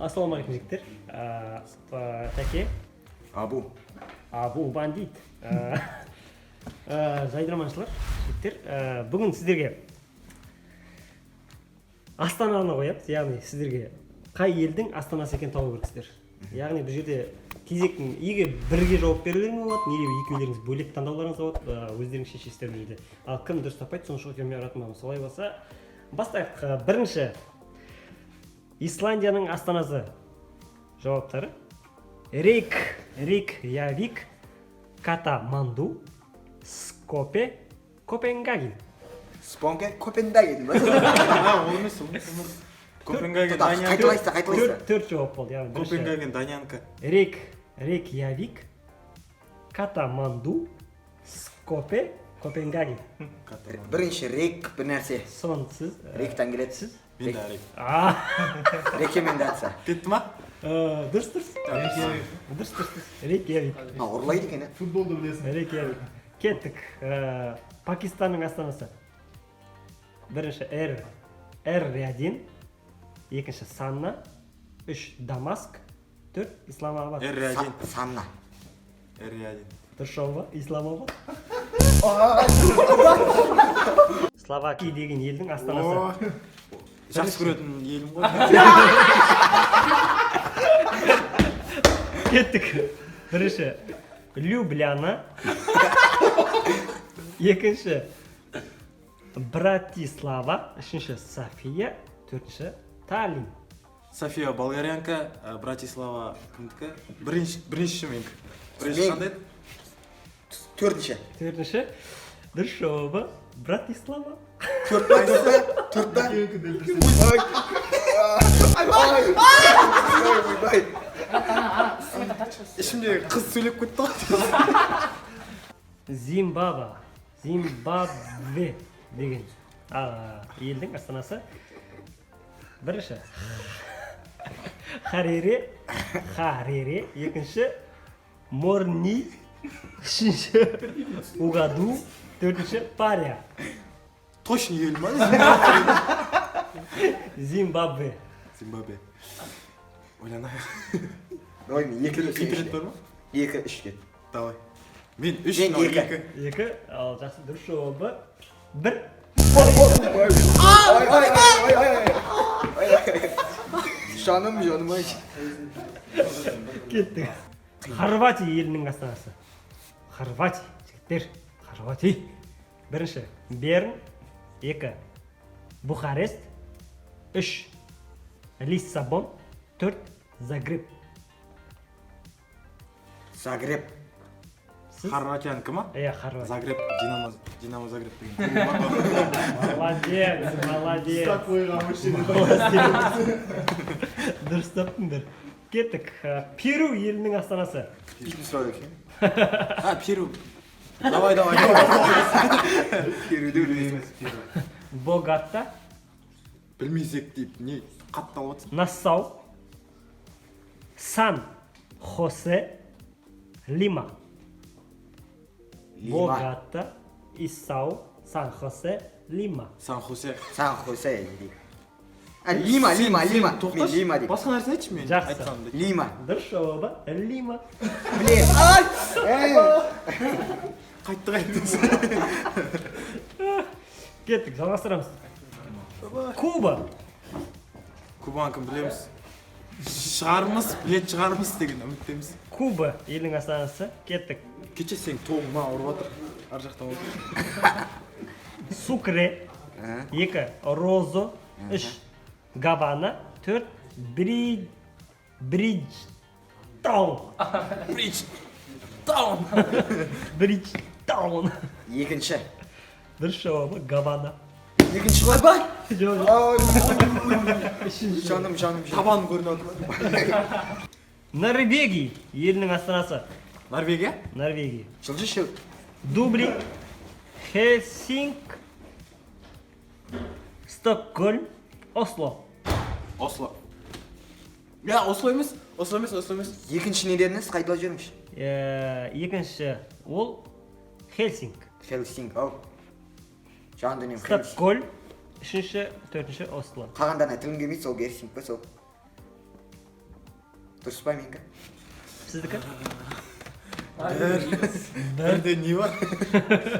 Ассалаумағалейкум жігіттер. Тәке. Абу бандит. Жайдырманшылар жігіттер. Бүгін сіздерге Астананы қоямыз, яғни сіздерге қай елдің астанасы екенін тауып көрсіздер. Яғни бұл жерде кезектің еге бірге жауап берулеріңіз болады, неге екеулеріңіз бөлек таңдауларыңыз болады, өздеріңіз шешесіздер бұл жерде. Ал кім дұрыс таппайды, соны шығып келмей аратмамыз. Солай болса, бастайық. Бірінші Исландияның астанасы жауаптары: Рейкьявик, Катманду, Скопе, Копенгаген. Копенгаген ба? Ол емес. Копенгаген Даниянка. Төрт жауап болды. Копенгаген Даниянка. Рейкьявик, Катманду, Скопе, Копенгаген. Бірінші рейк бір нәрсе. Сон сіз. Рейктан келеді. Сіз. Мен де рейк. Рекомендация. Кетті ма? Дұрыс. Рейкьявик. Ұрлайды екен, Футболды білесің. Рейкьявик. Кеттік. Пакистанның астанасы. Бірінші Эр-Рядин, екінші Санна, үш Дамаск, төрт Исламабад. Эр-Рядин. Санна. Эр-Рядин. Дұрыс жауап ба? Исламабад. Словакия деген елдің астанасы. Жақсы көретін елім ғой. Кеттік. Бірінші Любляна, екінші Братислава, үшінші София, төртінші Таллин. София Болгарянка, Братислава кімдікі? Бірінші менікі. Бірінші Мен- қандай еді? Төртінші. Төртінші дұрыс жауабы Братислава. Төртті. Ішімде қыз сөйлеп кетті ғой. Зимбабве деген елдің астанасы. Бірінші Харере, екінші Морни, үшінші Угаду, төртінші Пария. Точно ел ма? Зимбабве. Зимбабве. Ойланайық. Давай мен екі Интернет бар ма? Екі, үшке. Давай. Мен үш, Мен мынау екі. Екі, ал жақсы дұрыс жауабы бір. Жаным ай. Кеттік. Хорватия елінің астанасы. Хорватия, жігіттер, Хорватия. Бірінші Берн, екі Бухарест, үш Лиссабон, төрт Загреб. Загреб. Сіз? Хорватиянікі ма? Хорватия. Загреб, Динамо Загреб деген. Молодец. Дұрыс таптыңдар. Кеттік. Перу елінің астанасы. Ешкім сұрады екен. Перу. Давай. Перуді білмейміз. Богата, Білмейсек deyіп, не қаттал отырсың? Нассау, Сан-Хосе, Лима. Богата, Исау, Сан-Хосе, Лима. Сан-Хосе. Сан-Хосе дейді. Лима. Мен Лима дейді. Басқа нәрсе айтшы мен. Жақсы. Айтсам дейді. Лима. Дұрыс жауабы Лима. Білем. Қайтты. Кеттік, жалғастырамыз. Куба. Кубанкін білеміз. Білет шығармыз деген үміттеміз. Куба елдің астанасы. Кеттік. Кеше сен тоғыма ұрып отыр. Ар жақтан отыр. Сукре, екі Розо, үш Гавана, төрт Бриджтаун. Бриджтаун. Екінші. Дұрыс жауабы Гавана. Екінші бар ба? Жаным. Табан көрініп отыр. Норвегия елінің астанасы. Норвегия? Норвегия. Жылжы. Дублин, Хельсинк, Стокгольм, Осло. Осло. Осло емес. Екінші не дедіңіз? Қайталап жіберіңізші. Екінші ол Хельсинк. Хельсинк, ау. Жан дүнием Хельсинк. Стокгольм, үшінші, төртінші Осло. Қалғандарына тілім келмейді, сол Хельсинк па сол. дұрыс па менікі? Сіздікі? Бірде не бар?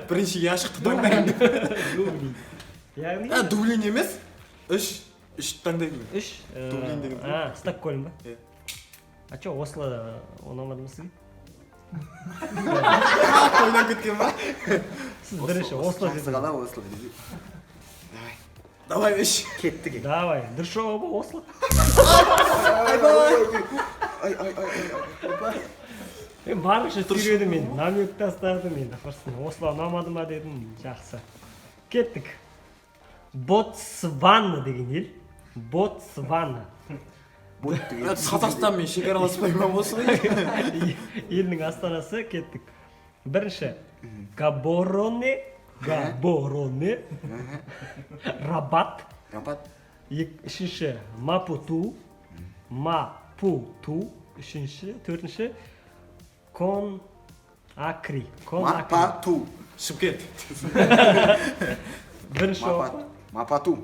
Біріншіге ашықты таңдаймын. Яғни? Дублин емес. Үш таңдаймын. Үш. Дублин деген. Стокгольм ба? Иә. А чё, Осло ұнамады ма сізге? Ойлан кеткен ба? Сіз бірінші Осло Жақсы дедіңіз. қала Осло деді. Давай үш. Кеттік. Давай, дұрыс жауабы Осло. Мен барынша сүйредім, мен намек тастадым, енді құрсын. Осло ұнамады ма дедім, жақсы. Кеттік. Ботсвана деген ел. Ботсвана. Қазақстанмен шекараласпаймын осы ғой. Елдің астанасы, кеттік. Бірінші, Габороне, Рабат. Үшінші, Мапуту, Үшінші, төртінші, Конакри. Мапату. Шымкент. Бірінші жауап. Мапату.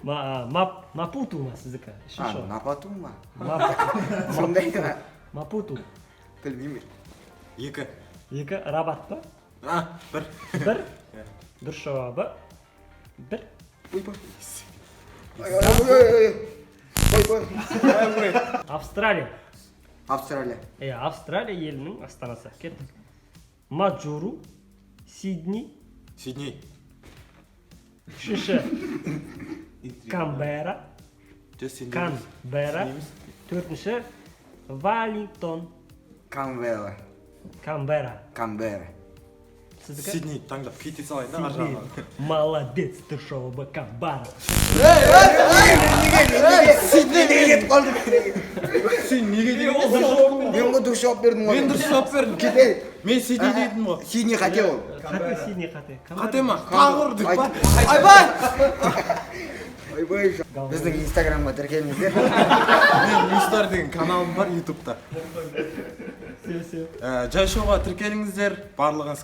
Мапуту ма сіздікі? Үшінші жауап. Напату ма? Мапуту. Сондай ма? Мапуту. Білмеймін. Екі. Екі, Рабат па? Бір. Бір. Дұрыс жауабы. Бір. Ой. Австралия. Австралия. Австралия елінің астанасы. Кеттік. Маджуру, Сидни. Сидней. Үшінші, Камбера. Төртінші, Веллингтон. Камбера. Сіздікі? Сидней таңдап кете салайын да аржағына. Молодец, дұрыс жауабы Камбара. Сидней неге кетіп қалдым? Сен неге деген Мен ғой дұрыс жауап бердім ғой. Мен дұрыс жауап бердім. Кете. Мен Сидней дедім ғой. Сидней қате ол. Қате, Сидней қате. Қате ма? Тағы ұрдық па? Айбай! Ойбай! Біздің инстаграмға тіркеліңіздер. Мен Мистар деген каналым бар ютубта. Жай шоуға тіркеліңіздер. Барлығыңыз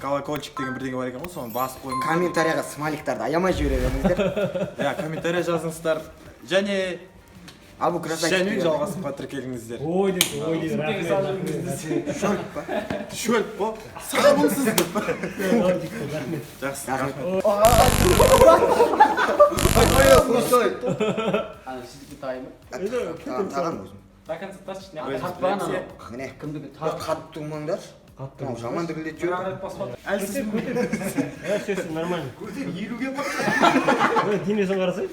колокольчик деген бірдеңе бар екен ғой, соны басып қойыңыздар. Комментарияға смайликтарды аямай жібере беріңіздер. Комментария жазыңыздар. Және Ал бұл красавчик. Жәнібек жалғасымға тіркеліңіздер. Ой дейді, рахмет. Шөлп па? Шөлп по? Сабынсыз деп па? Жақсы. Ой, қойсой. Сіздікі тайымы? Таған өзім. До конца тасып, қатып баған анау. Міне. Кімдікі Қатып тұрмаңдар. Жаман дүгілет жүр. Әлсіз Все нормально. Денесін қарасай.